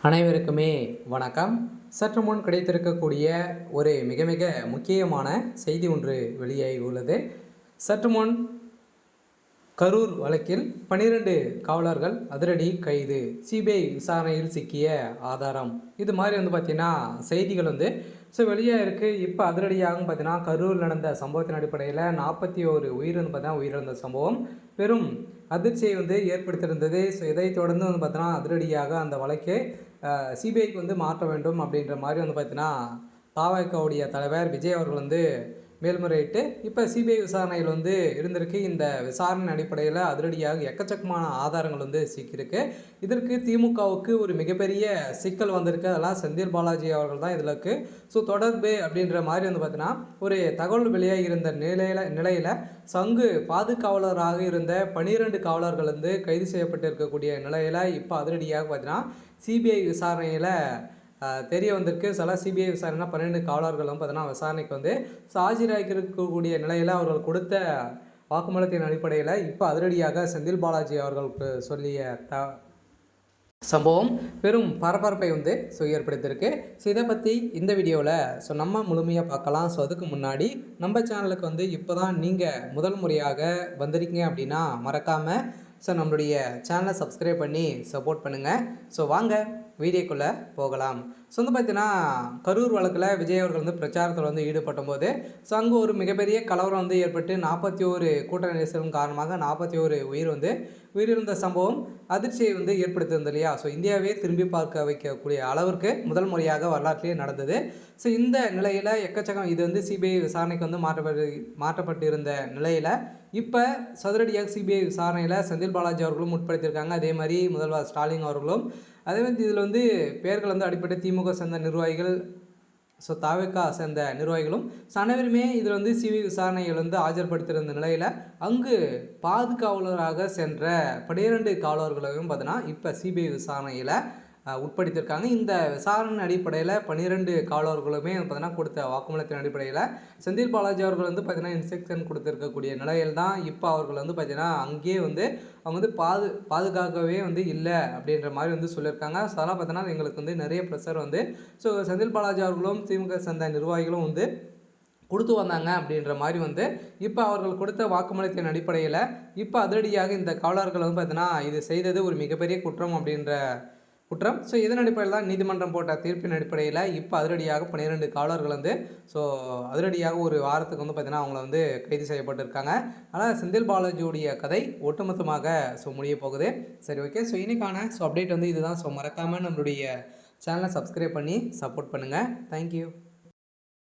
அனைவருக்குமே வணக்கம். சற்று முன் கிடைத்திருக்கக்கூடிய ஒரு மிக மிக முக்கியமான செய்தி ஒன்று வெளியாகி உள்ளது. சற்று முன் கரூர் வழக்கில் 12 காவலர்கள் அதிரடி கைது, சிபிஐ விசாரணையில் சிக்கிய ஆதாரம், இது மாதிரி பார்த்தீங்கன்னா செய்திகள் வெளியாக இருக்குது. இப்போ அதிரடியாகவும் பார்த்தீங்கன்னா கரூர் நடந்த சம்பவத்தின் அடிப்படையில் 41 உயிர் பார்த்தீங்கன்னா உயிரிழந்த சம்பவம் பெரும் அதிர்ச்சியை ஏற்படுத்தியிருந்தது. ஸோ இதை தொடர்ந்து பார்த்தீங்கன்னா அதிரடியாக அந்த வழக்கை சிபிஐக்கு மாற்ற வேண்டும் அப்படின்ற மாதிரி பார்த்தீங்கன்னா பாவகவுடைய தலைவர் விஜய் அவர்கள் மேல்முறையிட்டு இப்போ சிபிஐ விசாரணையில் இருந்திருக்கு. இந்த விசாரணை அடிப்படையில் அதிரடியாக எக்கச்சக்கமான ஆதாரங்கள் சிக்கியிருக்கு. இதற்கு திமுகவுக்கு ஒரு மிகப்பெரிய சிக்கல் வந்திருக்கு. அதெல்லாம் செந்தில் பாலாஜி அவர்கள் தான் இதில் இருக்குது. ஸோ தொடர்பு அப்படின்ற மாதிரி பார்த்தீங்கன்னா ஒரு தகவல் வெளியாகி இருந்த நிலையில் சங்கு பாதுகாவலராக இருந்த 12 காவலர்கள் கைது செய்யப்பட்டிருக்கக்கூடிய நிலையில் இப்போ அதிரடியாக பார்த்தீங்கன்னா சிபிஐ விசாரணையில் தெரிய வந்திருக்கு. சில சிபிஐ விசாரணை 12 காவலர்களும் பார்த்தீங்கன்னா விசாரணைக்கு ஆஜராகியிருக்கக்கூடிய நிலையில் அவர்கள் கொடுத்த வாக்குமூலத்தின் அடிப்படையில் இப்போ அதிரடியாக செந்தில் பாலாஜி அவர்களுக்கு சொல்லிய சம்பவம் பெரும் பரபரப்பை ஏற்படுத்தியிருக்கு. ஸோ இதை பற்றி இந்த வீடியோவில் நம்ம முழுமையாக பார்க்கலாம். ஸோ அதுக்கு முன்னாடி நம்ம சேனலுக்கு இப்போ தான் நீங்கள் முதல் முறையாக வந்திருக்கீங்க அப்படின்னா மறக்காமல் நம்மளுடைய சேனலை சப்ஸ்கிரைப் பண்ணி சப்போர்ட் பண்ணுங்கள். ஸோ வாங்க வீடியோக்குள்ளே போகலாம். ஸோ பார்த்தீங்கன்னா கரூர் வழக்கில் விஜய் அவர்கள் பிரச்சாரத்தில் ஈடுபட்ட போது ஸோ அங்கே ஒரு மிகப்பெரிய கலவரம் ஏற்பட்டு 41 கூட்ட நெரிசலும் காரணமாக 41 உயிர் உயிரிழந்த சம்பவம் அதிர்ச்சியை ஏற்படுத்தியிருந்தது இல்லையா. ஸோ இந்தியாவே திரும்பி பார்க்க வைக்கக்கூடிய அளவிற்கு முதல் முறையாக வரலாற்றிலே நடந்தது. ஸோ இந்த நிலையில் எக்கச்சக்கம் இது சிபிஐ விசாரணைக்கு மாற்றப்பட்டு இருந்த நிலையில் இப்போ சதுரடியாக சிபிஐ விசாரணையில் செந்தில் பாலாஜி அவர்களும் உட்படுத்தியிருக்காங்க. அதே மாதிரி முதல்வர் ஸ்டாலின் அவர்களும் அதே மாதிரி இதில் பேர்கள் அடிப்படை திமுக சேர்ந்த நிர்வாகிகள், ஸோ தாவேக்கா சேர்ந்த நிர்வாகிகளும் அனைவருமே இதில் சிபிஐ விசாரணைகள் ஆஜர்படுத்தியிருந்த நிலையில் அங்கு பாதுகாவலராக சென்ற 12 காவலர்களையும் பார்த்தீங்கன்னா இப்போ சிபிஐ விசாரணையில் உட்படுத்தியிருக்காங்க. இந்த விசாரணை அடிப்படையில் 12 காவலர்களுமே பார்த்தீங்கன்னா கொடுத்த வாக்குமூலத்தின் அடிப்படையில் செந்தில் பாலாஜி அவர்கள் பார்த்தீங்கன்னா இன்ஸ்ட்ரக்ஷன் கொடுத்துருக்கக்கூடிய நிலையில் தான் இப்போ அவர்கள் பார்த்தீங்கன்னா அங்கேயே அவங்க பாதுகாக்கவே இல்லை அப்படின்ற மாதிரி சொல்லியிருக்காங்க. ஸோ அதெல்லாம் பார்த்தீங்கன்னா எங்களுக்கு நிறைய ப்ரெஷர் ஸோ செந்தில் பாலாஜி அவர்களும் திமுக சேர்ந்த நிர்வாகிகளும் கொடுத்து வந்தாங்க அப்படின்ற மாதிரி இப்போ அவர்கள் கொடுத்த வாக்குமூலத்தின் அடிப்படையில் இப்போ அதிரடியாக இந்த காவலர்கள் பார்த்தீங்கன்னா இது செய்தது ஒரு மிகப்பெரிய குற்றம் அப்படின்ற குற்றம். ஸோ இதன் அடிப்படையில் தான் நீதிமன்றம் போட்ட தீர்ப்பின் அடிப்படையில் இப்போ அதிரடியாக 12 காவலர்கள் ஸோ அதிரடியாக ஒரு வாரத்துக்கு பார்த்தீங்கன்னா அவங்கள கைது செய்யப்பட்டிருக்காங்க. ஆனால் செந்தில் பாலாஜியுடைய கதை ஒட்டுமொத்தமாக முடிய போகுது. சரி, ஓகே. ஸோ இன்னைக்கான அப்டேட் இதுதான். ஸோ மறக்காமல் நம்மளுடைய சேனலை சப்ஸ்கிரைப் பண்ணி சப்போர்ட் பண்ணுங்கள். தேங்க்யூ.